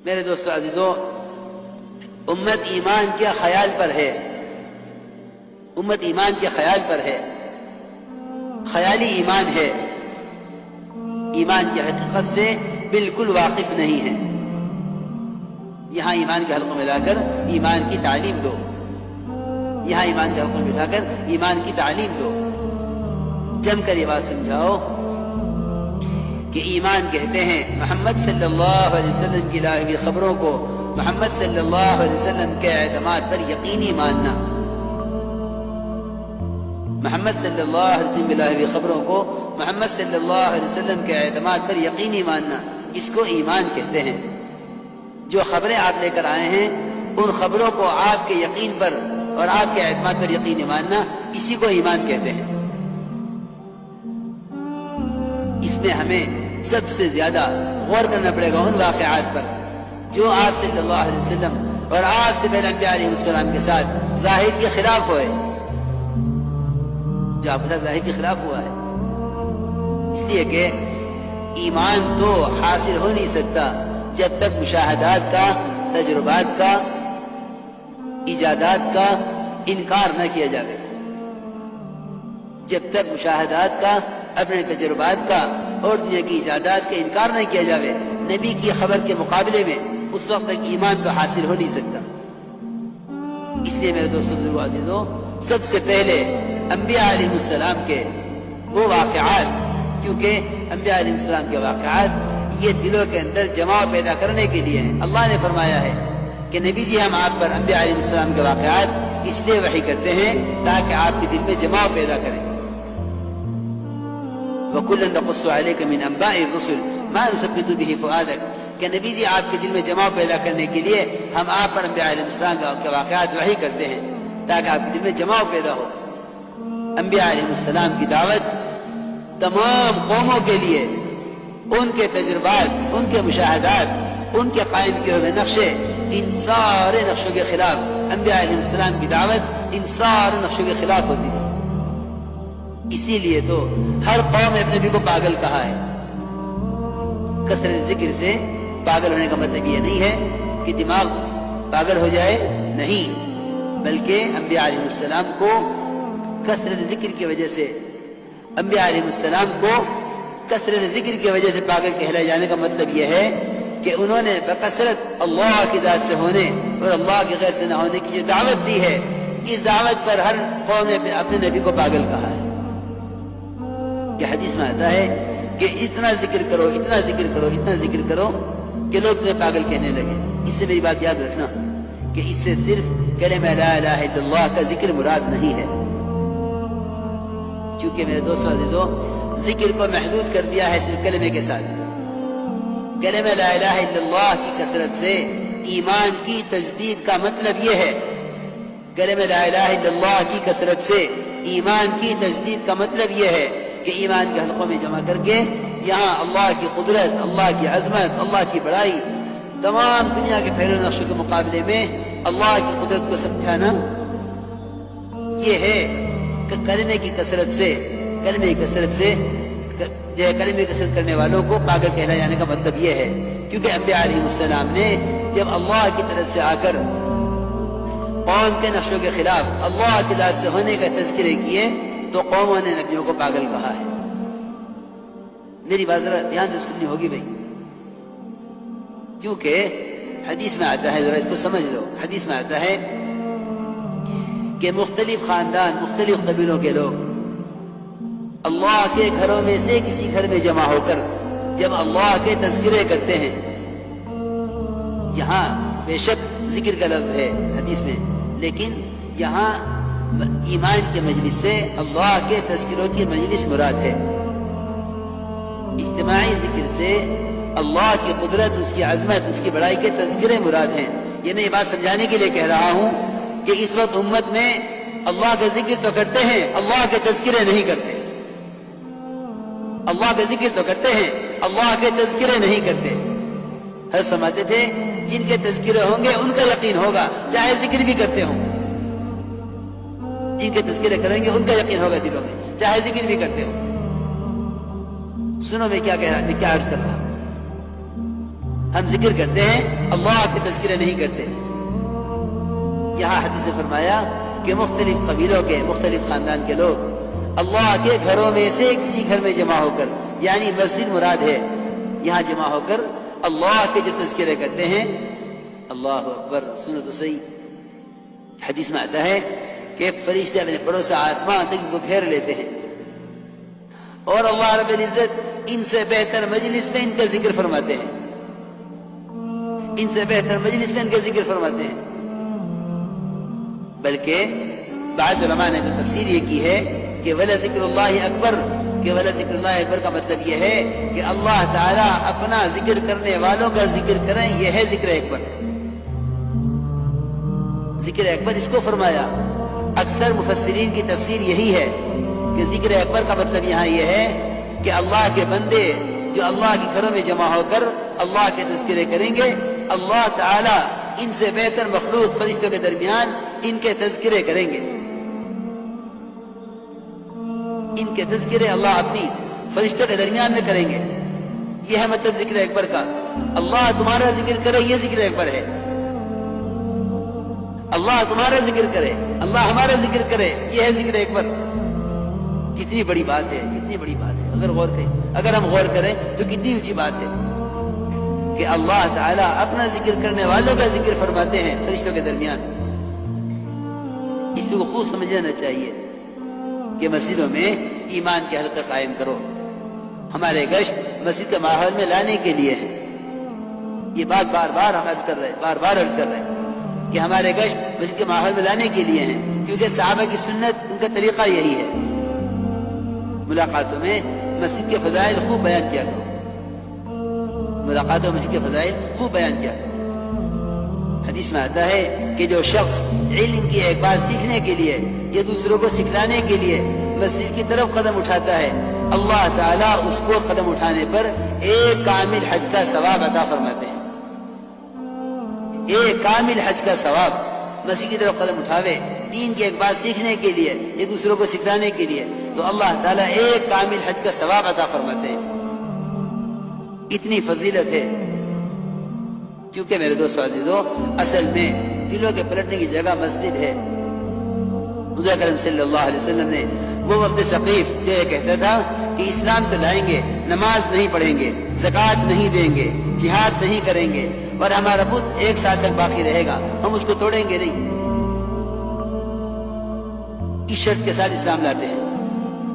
میرے دوستو عزیزو، امت ایمان کے خیال پر ہے، امت ایمان کے خیال پر ہے، خیالی ایمان ہے، ایمان کی حقیقت سے بالکل واقف نہیں ہے۔ یہاں ایمان کے حلقوں میں لا کر ایمان کی تعلیم دو، یہاں ایمان کے حلقوں میں لا کر ایمان کی تعلیم دو، جم کر یہ بات سمجھاؤ کہ ایمان کہتے ہیں محمد صلی اللہ علیہ وسلم کی لائی ہوئی خبروں کو محمد صلی اللہ علیہ وسلم کے اعتماد پر یقینی ماننا، محمد صلی اللہ علیہ وسلم کی لائی ہوئی خبروں کو محمد صلی اللہ علیہ وسلم کے اعتماد پر یقینی ماننا، اس کو ایمان کہتے ہیں۔ جو خبریں آپ لے کر آئے ہیں ان خبروں کو آپ کے یقین پر اور آپ کے اعتماد پر یقینی ماننا، اسی کو ایمان کہتے ہیں۔ اس میں ہمیں سب سے زیادہ غور کرنا پڑے گا ان واقعات پر جو آپ صلی اللہ علیہ وسلم اور آپ سے پہلے انبیاء علیہ السلام کے ساتھ ظاہر کے خلاف ہوئے، جو آپ کے ساتھ ظاہر کے خلاف ہوا ہے۔ اس لیے کہ ایمان تو حاصل ہو نہیں سکتا جب تک مشاہدات کا، تجربات کا، ایجادات کا انکار نہ کیا جائے، جب تک مشاہدات کا، اپنے تجربات کا اور دنیا کی ایجادات کا انکار نہ کیا جائے نبی کی خبر کے مقابلے میں، اس وقت تک ایمان تو حاصل ہو نہیں سکتا۔ اس لیے میرے دوستو عزیزو، سب سے پہلے انبیاء علیہ السلام کے وہ واقعات، کیونکہ انبیاء علیہ السلام کے واقعات یہ دلوں کے اندر جماع پیدا کرنے کے لیے ہیں۔ اللہ نے فرمایا ہے کہ نبی جی ہم آپ پر انبیاء علیہ السلام کے واقعات اس لیے وحی کرتے ہیں تاکہ آپ کے دل میں جماع پیدا کریں۔ وَكُلًّا نَقُصُّ عَلَيْكَ مِنْ أَنْبَاءِ الرُّسُلِ مَا نُثَبِّتُ بِهِ فُؤَادَكَ، کہ نبی جی آپ کے دل میں جماع پیدا کرنے کے لیے ہم آپ پر انبیاء علیہ السلام کے واقعات وحی کرتے ہیں تاکہ آپ کے دل میں جماع پیدا ہو۔ انبیاء علیہ السلام کی دعوت تمام قوموں کے لیے، ان کے تجربات، ان کے مشاہدات، ان کے قائم کیے ہوئے نقشے، ان سارے نقشوں کے خلاف انبیاء علیہ السلام کی دعوت ان سارے نقشوں کے خلاف ہوتی تھی۔ اسی لیے تو ہر قوم نے اپنے نبی کو پاگل کہا ہے۔ کثرت ذکر سے پاگل ہونے کا مطلب یہ نہیں ہے کہ دماغ پاگل ہو جائے، نہیں، بلکہ انبیاء علیہ السلام کو کثرت ذکر کی وجہ سے، انبیاء علیہ السلام کو کثرت ذکر کی وجہ سے پاگل کہلائے جانے کا مطلب یہ ہے کہ انہوں نے بکثرت اللہ کی ذات سے ہونے اور اللہ کے غیر سے نہ ہونے کی جو دعوت دی ہے، اس دعوت پر ہر قوم نے اپنے نبی کو پاگل کہا ہے۔ کہ حدیث میں آتا ہے کہ اتنا ذکر کرو، اتنا ذکر کرو، اتنا ذکر کرو کہ لوگ تمہیں پاگل کہنے لگے۔ اس سے میری بات یاد رکھنا کہ اس سے صرف کلمہ لا الہ الا اللہ کا ذکر مراد نہیں ہے، کیونکہ میرے دوستو عزیزو ذکر کو محدود کر دیا ہے صرف کلمے کے ساتھ۔ کلمہ لا الہ الا اللہ کی کثرت سے ایمان کی تجدید کا مطلب یہ ہے، کلمہ لا الہ الا اللہ کی کثرت سے ایمان کی تجدید کا مطلب یہ ہے کہ ایمان کے حلقوں میں جمع کر کے یہاں اللہ کی قدرت، اللہ کی عظمت، اللہ کی بڑائی، تمام دنیا کے پھیلے نقشوں کے مقابلے میں اللہ کی قدرت کو سمجھانا، یہ ہے کہ کلمے کی کثرت سے جو ہے کلمے کی کثرت کرنے والوں کو پاگل کہلایا جانے کا مطلب یہ ہے۔ کیونکہ انبیاء علیہ السلام نے جب اللہ کی طرف سے آ کر قوم کے نقشوں کے خلاف اللہ کی ذات سے ہونے کا تذکرے کیے تو قوموں نے نبیوں کو پاگل کہا ہے۔ میری بات ذرا دھیان سے سننی ہوگی بھائی، کیونکہ حدیث میں آتا ہے، ذرا اس کو سمجھ لو، حدیث میں آتا ہے کہ مختلف خاندان، مختلف قبیلوں کے لوگ اللہ کے گھروں میں سے کسی گھر میں جمع ہو کر جب اللہ کے تذکرے کرتے ہیں، یہاں بے شک ذکر کا لفظ ہے حدیث میں، لیکن یہاں ایمان کے مجلس سے اللہ کے تذکروں کی مجلس مراد ہے۔ اجتماعی ذکر سے اللہ کی قدرت، اس کی عظمت، اس کی بڑائی کے تذکرے مراد ہیں۔ یہ میں یہ بات سمجھانے کے لیے کہہ رہا ہوں کہ اس وقت امت میں اللہ کا ذکر تو کرتے ہیں، اللہ کے تذکرے نہیں کرتے، اللہ کا ذکر تو کرتے ہیں، اللہ کے تذکرے نہیں کرتے۔ حضرت فرماتے تھے جن کے تذکرے ہوں گے ان کا یقین ہوگا چاہے ذکر بھی کرتے ہوں، جن کے تذکرے کریں گے ان کا یقین ہوگا دلوں میں چاہے ذکر بھی کرتے ہوں۔ سنو میں کیا کہہ رہا، میں کیا عرض کر رہا ہوں۔ ہم ذکر کرتے ہیں، اللہ کے تذکرے نہیں کرتے۔ یہاں حدیث میں فرمایا کہ مختلف قبیلوں کے، مختلف خاندان کے لوگ اللہ کے گھروں میں سے کسی گھر میں جمع ہو کر، یعنی مسجد مراد ہے، یہاں جمع ہو کر اللہ کے جو تذکرے کرتے ہیں، اللہ اکبر، سنو تو صحیح، حدیث میں آتا ہے کہ ایک فرشتے اپنے پروسا آسمان تک کو گھیر لیتے ہیں، اور اللہ رب العزت ان سے بہتر مجلس میں ان کا ذکر فرماتے ہیں، ان سے بہتر مجلس میں ان کا ذکر فرماتے ہیں۔ بلکہ بعض علماء نے تو تفسیر یہ کی ہے کہ وَلَا ذِكْرُ اللَّهِ أَكْبَرُ، کہ وَلَا ذِكْرُ اللَّهِ أَكْبَرُ کا مطلب یہ ہے کہ اللہ تعالیٰ اپنا ذکر کرنے والوں کا ذکر کریں، یہ ہے ذکر اکبر۔ ذکر اکبر اس کو فرمایا۔ اکثر مفسرین کی تفسیر یہی ہے کہ ذکر اکبر کا مطلب یہاں یہ ہے کہ اللہ کے بندے جو اللہ کے گھروں میں جمع ہو کر اللہ کے تذکرے کریں گے، اللہ تعالیٰ ان سے بہتر مخلوق فرشتوں کے درمیان ان کے تذکرے کریں گے، ان کے تذکرے اللہ اپنی فرشتوں کے درمیان میں کریں گے۔ یہ ہے مطلب ذکر اکبر کا، اللہ تمہارا ذکر کرے، یہ ذکر اکبر ہے۔ اللہ تمہارا ذکر کرے، اللہ ہمارا ذکر کرے، یہ ہے ذکر اکبر۔ کتنی بڑی بات ہے، کتنی بڑی بات ہے، اگر ہم غور کریں تو کتنی اونچی بات ہے کہ اللہ تعالیٰ اپنا ذکر کرنے والوں کا ذکر فرماتے ہیں فرشتوں کے درمیان۔ اس کو خوب سمجھ لینا چاہیے کہ مسجدوں میں ایمان کے حلقہ قائم کرو۔ ہمارے گشت مسجد کے ماحول میں لانے کے لیے ہے، یہ بات بار بار ہم عرض کر رہے ہیں کہ ہمارے گشت مسجد کے ماحول میں لانے کے لیے ہیں، کیونکہ صحابہ کی سنت، ان کا طریقہ یہی ہے۔ ملاقاتوں میں مسجد کے فضائل خوب بیان کیا کرو، ملاقاتوں میں مسجد کے فضائل خوب بیان کیا کرو۔ حدیث میں آتا ہے کہ جو شخص علم کی ایک بات سیکھنے کے لیے یا دوسروں کو سکھلانے کے لیے مسجد کی طرف قدم اٹھاتا ہے، اللہ تعالیٰ اس کو قدم اٹھانے پر ایک کامل حج کا ثواب عطا فرماتے ہیں۔ ایک کامل حج کا ثواب، مسجد کی طرف قدم اٹھاوے دین کی ایک بات سیکھنے کے لیے یا دوسروں کو سکھلانے کے لیے، تو اللہ تعالیٰ ایک کامل حج کا ثواب عطا فرماتے ہیں۔ اتنی فضیلت ہے، کیونکہ میرے دوستو عزیزو، اصل میں دلوں کے پلٹنے کی جگہ مسجد ہے۔ حضور اکرم صلی اللہ علیہ وسلم نے وہ وقت ثقیف جو یہ کہتا تھا کہ اسلام تو لائیں گے، نماز نہیں پڑھیں گے، زکوٰۃ نہیں دیں گے، جہاد نہیں کریں گے، اور ہمارا بت 1 سال تک باقی رہے گا، ہم اس کو توڑیں گے نہیں، اس شرط کے ساتھ اسلام لاتے ہیں۔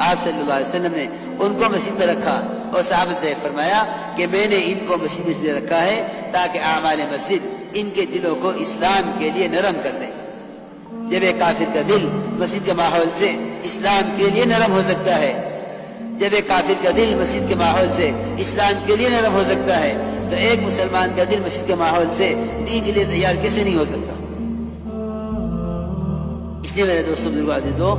آپ صلی اللہ علیہ وسلم نے ان کو مسجد میں رکھا اور صحابہ سے فرمایا کہ میں نے ان کو مسجد میں اس لیے رکھا ہے تاکہ اعمال مسجد ان کے دلوں کو اسلام کے لیے نرم کر دیں۔ جب ایک کافر کا دل مسجد کے ماحول سے اسلام کے لیے نرم ہو سکتا ہے، جب ایک کافر کا دل مسجد کے ماحول سے اسلام کے لیے نرم ہو سکتا ہے، تو ایک مسلمان کا دل مسجد کے ماحول سے دین کے لیے تیار کیسے نہیں ہو سکتا؟ اس لیے میرے دوستوں بزرگوں عزیزوں،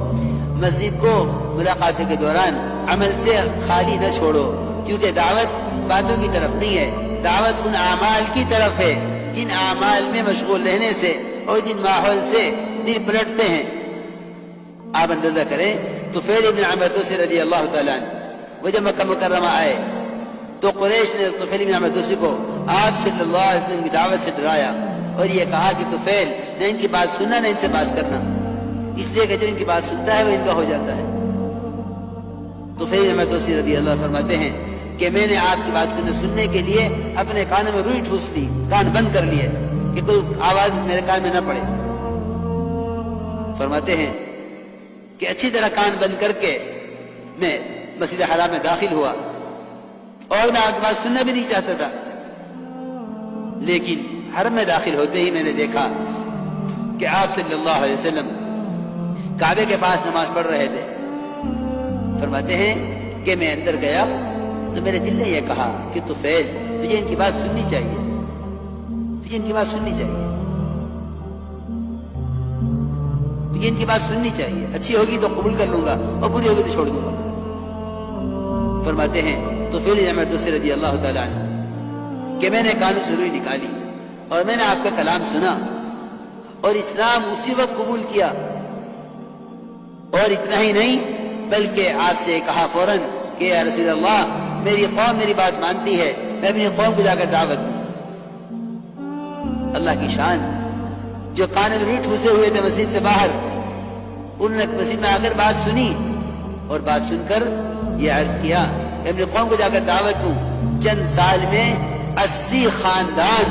مسجد کو ملاقات کے دوران عمل سے خالی نہ چھوڑو، کیونکہ دعوت باتوں کی طرف نہیں ہے، دعوت ان اعمال کی طرف ہے جن اعمال میں مشغول رہنے سے اور جن ماحول سے دل پلٹتے ہیں۔ آپ اندازہ کریں طفیل بن عمرو دوسی رضی اللہ تعالیٰ عنہ، وہ جب مکہ مکرمہ آئے تو قریش نے طفیل بن عمرو دوسی کو آپ صلی اللہ علیہ وسلم کی دعوت سے ڈرایا اور یہ کہا کہ طفیل نہ ان کی بات سننا نہ ان سے بات کرنا، اس لیے کہ جو ان کی بات سنتا ہے وہ ان کا ہو جاتا ہے۔ طفیل بن عمرو دوسی رضی اللہ فرماتے ہیں کہ میں نے آپ کی بات کو نہ سننے کے لیے اپنے کانوں میں روئی ٹھوس لی، کان بند کر لیے کہ کوئی آواز میرے کان میں نہ پڑے۔ فرماتے ہیں کہ اچھی طرح کان بند کر کے میں مسجد حرام میں داخل ہوا اور میں آپ کی بات سننا بھی نہیں چاہتا تھا، لیکن حرم میں داخل ہوتے ہی میں نے دیکھا کہ آپ صلی اللہ علیہ وسلم کعبے کے پاس نماز پڑھ رہے تھے۔ فرماتے ہیں کہ میں اندر گیا تو میرے دل نے یہ کہا کہ طفیل تجھے ان کی بات سننی چاہیے، تجھے ان کی بات سننی چاہیے، تجھے ان کی بات سننی چاہیے، اچھی ہوگی تو قبول کر لوں گا اور بری ہوگی تو چھوڑ دوں گا۔ فرماتے ہیں طفیل بن عمرو دوسی رضی اللہ تعالیٰ عنہ کہ میں نے کانوں سے روئی نکالی اور میں نے آپ کا کلام سنا اور اسلام اسی وقت قبول کیا، اور اتنا ہی نہیں بلکہ آپ سے کہا فوراً کہ یا رسول اللہ میری قوم میری بات مانتی ہے، میں اپنی قوم کو جا کر دعوت دوں۔ اللہ کی شان. جو کان میں ریٹھ گھسے ہوئے تھے مسجد سے باہر، انہوں نے مسجد میں آ کر بات سنی، اور بات سن کر یہ عرض کیا کہ اپنے قوم کو جا کر دعوت دوں. چند سال میں 80 خاندان،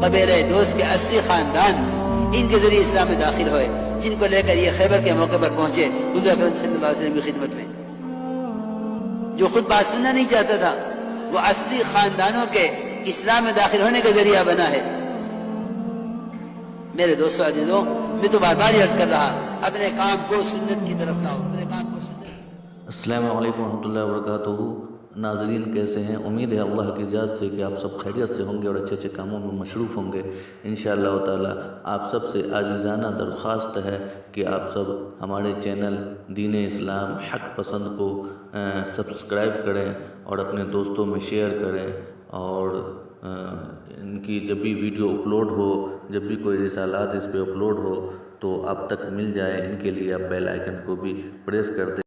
قبیلہ دوست کے 80 خاندان ان کے ذریعے اسلام میں داخل ہوئے، جن کو لے کر یہ خیبر کے موقع پر پہنچے حضور اکرم صلی اللہ علیہ وسلم کی خدمت میں. جو خود بات سننا نہیں چاہتا تھا، وہ 80 خاندانوں کے اسلام میں داخل ہونے کا ذریعہ بنا ہے. میرے دوستو عزیزوں، میں تو بار بار عرض کر رہا، اپنے کام کو سنت کی طرف لاؤ، اپنے کام کو سنت کی طرف. السلام علیکم ورحمۃ اللہ وبرکاتہ. ناظرین کیسے ہیں؟ امید ہے اللہ کی اجازت سے کہ آپ سب خیریت سے ہوں گے اور اچھے اچھے کاموں میں مصروف ہوں گے انشاءاللہ تعالی. آپ سب سے عاجزانہ درخواست ہے کہ آپ سب ہمارے چینل دین اسلام حق پسند کو سبسکرائب کریں اور اپنے دوستوں میں شیئر کریں، اور ان کی جب بھی ویڈیو اپلوڈ ہو، جب بھی کوئی رسالات اس پہ اپلوڈ ہو تو آپ تک مل جائے. ان کے لیے آپ بیل آئیکن کو بھی پریس کر دیں.